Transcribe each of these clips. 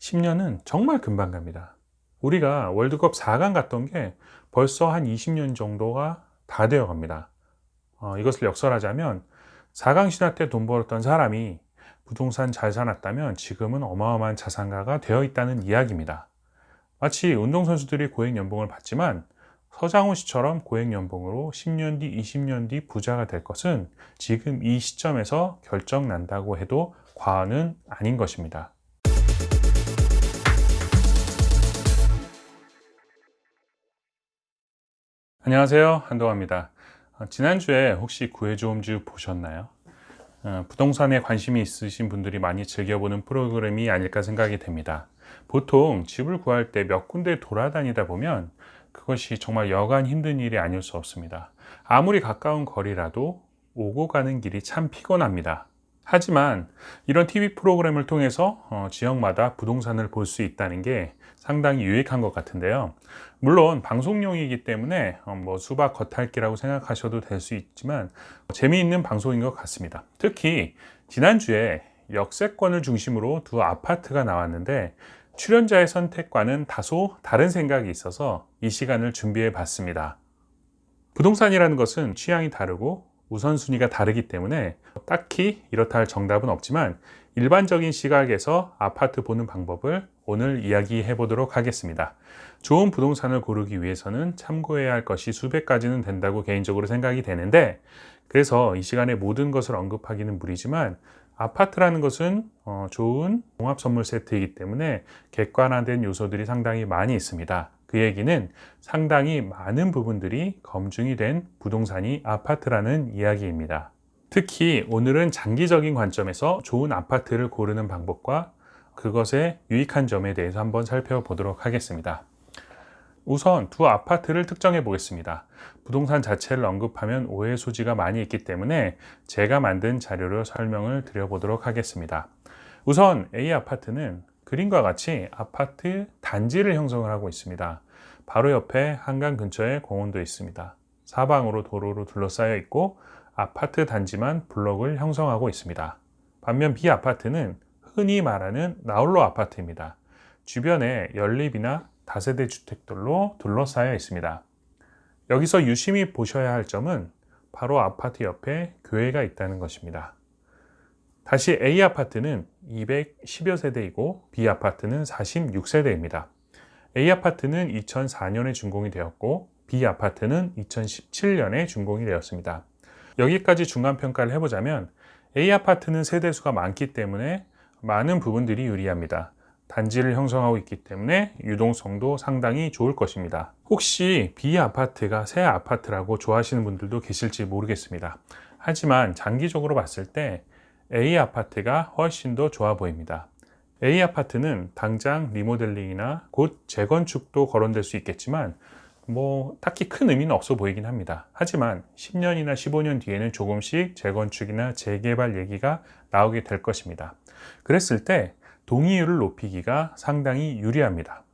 10년은 정말 금방 갑니다. 우리가 월드컵 4강 갔던 게 벌써 한 20년 정도가 다 되어 갑니다. 이것을 역설하자면 4강 신화 때 돈 벌었던 사람이 부동산 잘 사놨다면 지금은 어마어마한 자산가가 되어 있다는 이야기입니다. 마치 운동선수들이 고액 연봉을 받지만 서장훈 씨처럼 고액 연봉으로 10년 뒤, 20년 뒤 부자가 될 것은 지금 이 시점에서 결정난다고 해도 과언은 아닌 것입니다. 안녕하세요, 한동화입니다. 지난주에 혹시 구해주홈즈 보셨나요? 부동산에 관심이 있으신 분들이 많이 즐겨보는 프로그램이 아닐까 생각이 됩니다. 보통 집을 구할 때 몇 군데 돌아다니다 보면 그것이 정말 여간 힘든 일이 아닐 수 없습니다. 아무리 가까운 거리라도 오고 가는 길이 참 피곤합니다. 하지만 이런 TV 프로그램을 통해서 지역마다 부동산을 볼 수 있다는 게 상당히 유익한 것 같은데요. 물론 방송용이기 때문에 수박 겉핥기라고 생각하셔도 될 수 있지만 재미있는 방송인 것 같습니다. 특히 지난주에 역세권을 중심으로 두 아파트가 나왔는데 출연자의 선택과는 다소 다른 생각이 있어서 이 시간을 준비해 봤습니다. 부동산이라는 것은 취향이 다르고 우선순위가 다르기 때문에 딱히 이렇다 할 정답은 없지만 일반적인 시각에서 아파트 보는 방법을 오늘 이야기해 보도록 하겠습니다. 좋은 부동산을 고르기 위해서는 참고해야 할 것이 수백 가지는 된다고 개인적으로 생각이 되는데, 그래서 이 시간에 모든 것을 언급하기는 무리지만 아파트라는 것은 좋은 종합 선물 세트이기 때문에 객관화된 요소들이 상당히 많이 있습니다. 그 얘기는 상당히 많은 부분들이 검증이 된 부동산이 아파트라는 이야기입니다. 특히 오늘은 장기적인 관점에서 좋은 아파트를 고르는 방법과 그것의 유익한 점에 대해서 한번 살펴보도록 하겠습니다. 우선 두 아파트를 특정해 보겠습니다. 부동산 자체를 언급하면 오해 소지가 많이 있기 때문에 제가 만든 자료로 설명을 드려보도록 하겠습니다. 우선 A 아파트는 그림과 같이 아파트 단지를 형성을 하고 있습니다. 바로 옆에 한강 근처에 공원도 있습니다. 사방으로 도로로 둘러싸여 있고 아파트 단지만 블록을 형성하고 있습니다. 반면 B 아파트는 흔히 말하는 나홀로 아파트입니다. 주변에 연립이나 다세대 주택들로 둘러싸여 있습니다. 여기서 유심히 보셔야 할 점은 바로 아파트 옆에 교회가 있다는 것입니다. 다시 A 아파트는 210여 세대이고 B 아파트는 46세대입니다. A 아파트는 2004년에 준공이 되었고 B 아파트는 2017년에 준공이 되었습니다. 여기까지 중간평가를 해보자면 A 아파트는 세대수가 많기 때문에 많은 부분들이 유리합니다. 단지를 형성하고 있기 때문에 유동성도 상당히 좋을 것입니다. 혹시 B 아파트가 새 아파트라고 좋아하시는 분들도 계실지 모르겠습니다. 하지만 장기적으로 봤을 때 A 아파트가 훨씬 더 좋아 보입니다. A 아파트는 당장 리모델링이나 곧 재건축도 거론될 수 있겠지만 딱히 큰 의미는 없어 보이긴 합니다. 하지만 10년이나 15년 뒤에는 조금씩 재건축이나 재개발 얘기가 나오게 될 것입니다. 그랬을 때 동의율을 높이기가 상당히 유리합니다.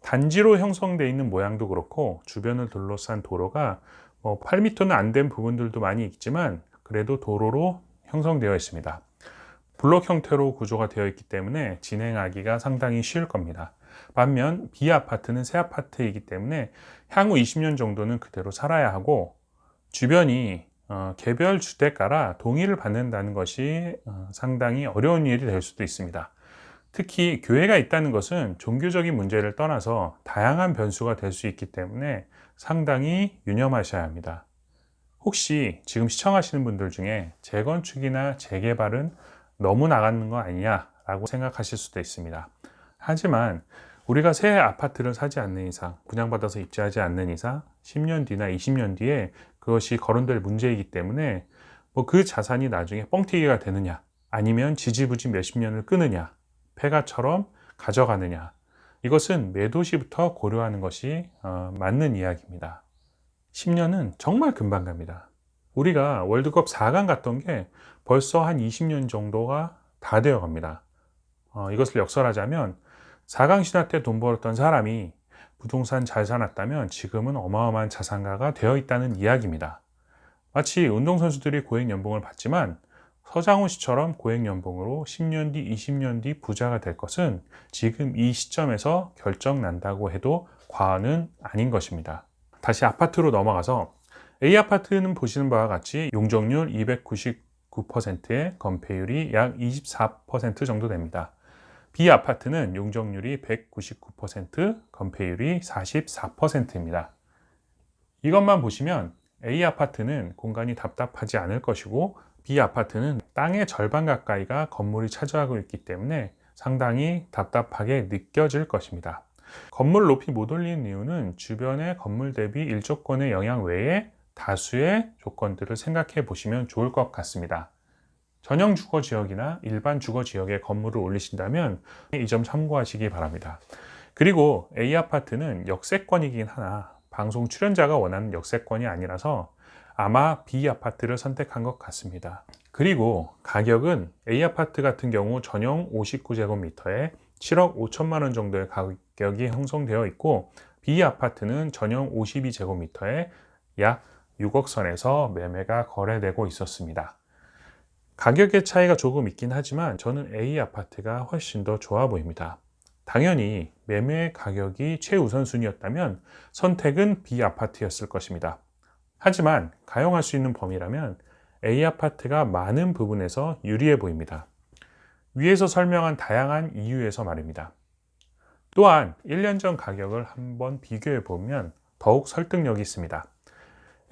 단지로 형성되어 있는 모양도 그렇고 주변을 둘러싼 도로가 8m는 안 된 부분들도 많이 있지만 그래도 도로로 형성되어 있습니다. 블록 형태로 구조가 되어 있기 때문에 진행하기가 상당히 쉬울 겁니다. 반면 B 아파트는 새 아파트이기 때문에 향후 20년 정도는 그대로 살아야 하고 주변이 개별 주택가라 동의를 받는다는 것이 상당히 어려운 일이 될 수도 있습니다. 특히 교회가 있다는 것은 종교적인 문제를 떠나서 다양한 변수가 될 수 있기 때문에 상당히 유념하셔야 합니다. 혹시 지금 시청하시는 분들 중에 재건축이나 재개발은 너무 나가는 거 아니냐 라고 생각하실 수도 있습니다. 하지만 우리가 새 아파트를 사지 않는 이상, 분양받아서 입주하지 않는 이상 10년 뒤나 20년 뒤에 그것이 거론될 문제이기 때문에 그 자산이 나중에 뻥튀기가 되느냐 아니면 지지부진 몇십 년을 끄느냐 폐가처럼 가져가느냐, 이것은 매도 시부터 고려하는 것이 맞는 이야기입니다. 10년은 정말 금방 갑니다. 우리가 월드컵 4강 갔던 게 벌써 한 20년 정도가 다 되어 갑니다. 이것을 역설하자면 4강 신화 때 돈 벌었던 사람이 부동산 잘 사놨다면 지금은 어마어마한 자산가가 되어 있다는 이야기입니다. 마치 운동선수들이 고액 연봉을 받지만 서장훈 씨처럼 고액 연봉으로 10년 뒤, 20년 뒤 부자가 될 것은 지금 이 시점에서 결정난다고 해도 과언은 아닌 것입니다. 다시 아파트로 넘어가서 A아파트는 보시는 바와 같이 용적률 299%에 건폐율이 약 24% 정도 됩니다. B아파트는 용적률이 199%, 건폐율이 44%입니다. 이것만 보시면 A아파트는 공간이 답답하지 않을 것이고 B아파트는 땅의 절반 가까이가 건물이 차지하고 있기 때문에 상당히 답답하게 느껴질 것입니다. 건물 높이 못 올리는 이유는 주변의 건물 대비 일조권의 영향 외에 다수의 조건들을 생각해 보시면 좋을 것 같습니다. 전용 주거 지역이나 일반 주거 지역에 건물을 올리신다면 이 점 참고하시기 바랍니다. 그리고 A아파트는 역세권이긴 하나 방송 출연자가 원하는 역세권이 아니라서 아마 B아파트를 선택한 것 같습니다. 그리고 가격은 A아파트 같은 경우 전용 59제곱미터에 7억 5천만 원 정도의 가격이 형성되어 있고 B아파트는 전용 52제곱미터에 약 6억 선에서 매매가 거래되고 있었습니다. 가격의 차이가 조금 있긴 하지만 저는 A아파트가 훨씬 더 좋아 보입니다. 당연히 매매 가격이 최우선순위였다면 선택은 B아파트였을 것입니다. 하지만 가용할 수 있는 범위라면 A아파트가 많은 부분에서 유리해 보입니다. 위에서 설명한 다양한 이유에서 말입니다. 또한 1년 전 가격을 한번 비교해 보면 더욱 설득력이 있습니다.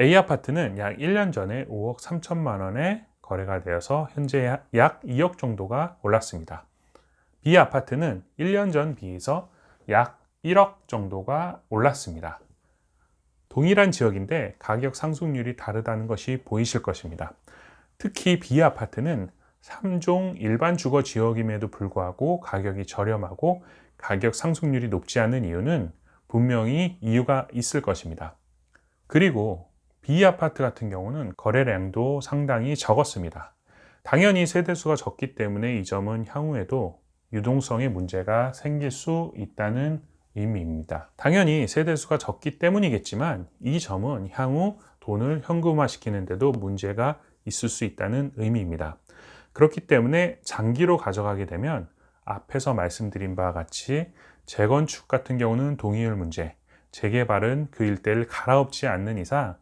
A아파트는 약 1년 전에 5억 3천만 원에 거래가 되어서 현재 약 2억 정도가 올랐습니다. B아파트는 1년 전 비해서 약 1억 정도가 올랐습니다. 동일한 지역인데 가격 상승률이 다르다는 것이 보이실 것입니다. 특히 B아파트는 3종 일반 주거 지역임에도 불구하고 가격이 저렴하고 가격 상승률이 높지 않은 이유는 분명히 이유가 있을 것입니다. 그리고 B아파트 같은 경우는 거래량도 상당히 적었습니다. 당연히 세대수가 적기 때문에 이 점은 향후에도 유동성에 문제가 생길 수 있다는 의미입니다. 당연히 세대수가 적기 때문이겠지만 이 점은 향후 돈을 현금화시키는데도 문제가 있을 수 있다는 의미입니다. 그렇기 때문에 장기로 가져가게 되면 앞에서 말씀드린 바와 같이 재건축 같은 경우는 동의율 문제, 재개발은 그 일대를 갈아엎지 않는 이상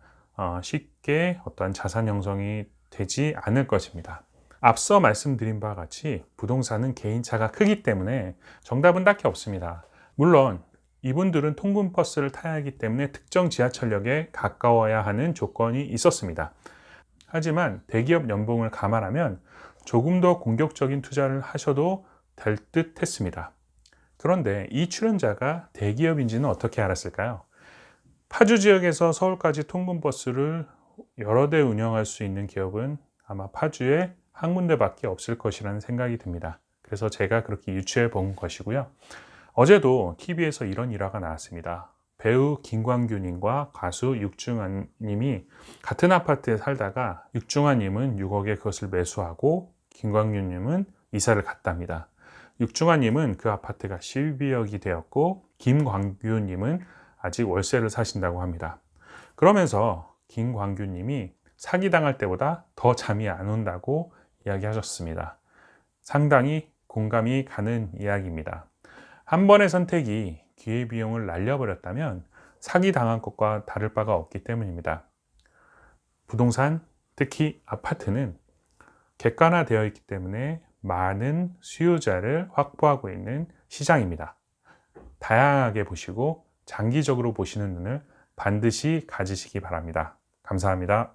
쉽게 어떤 자산 형성이 되지 않을 것입니다. 앞서 말씀드린 바와 같이 부동산은 개인차가 크기 때문에 정답은 딱히 없습니다. 물론 이분들은 통근버스를 타야 하기 때문에 특정 지하철역에 가까워야 하는 조건이 있었습니다. 하지만 대기업 연봉을 감안하면 조금 더 공격적인 투자를 하셔도 될 듯 했습니다. 그런데 이 출연자가 대기업인지는 어떻게 알았을까요? 파주 지역에서 서울까지 통근버스를 여러 대 운영할 수 있는 기업은 아마 파주에 한 군데밖에 없을 것이라는 생각이 듭니다. 그래서 제가 그렇게 유추해 본 것이고요. 어제도 TV에서 이런 일화가 나왔습니다. 배우 김광규님과 가수 육중한님이 같은 아파트에 살다가 육중한님은 6억에 그것을 매수하고 김광규님은 이사를 갔답니다. 육중한님은 그 아파트가 12억이 되었고 김광규님은 아직 월세를 사신다고 합니다. 그러면서 김광규님이 사기당할 때보다 더 잠이 안 온다고 이야기하셨습니다. 상당히 공감이 가는 이야기입니다. 한 번의 선택이 기회비용을 날려버렸다면 사기당한 것과 다를 바가 없기 때문입니다. 부동산, 특히 아파트는 객관화되어 있기 때문에 많은 수요자를 확보하고 있는 시장입니다. 다양하게 보시고 장기적으로 보시는 눈을 반드시 가지시기 바랍니다. 감사합니다.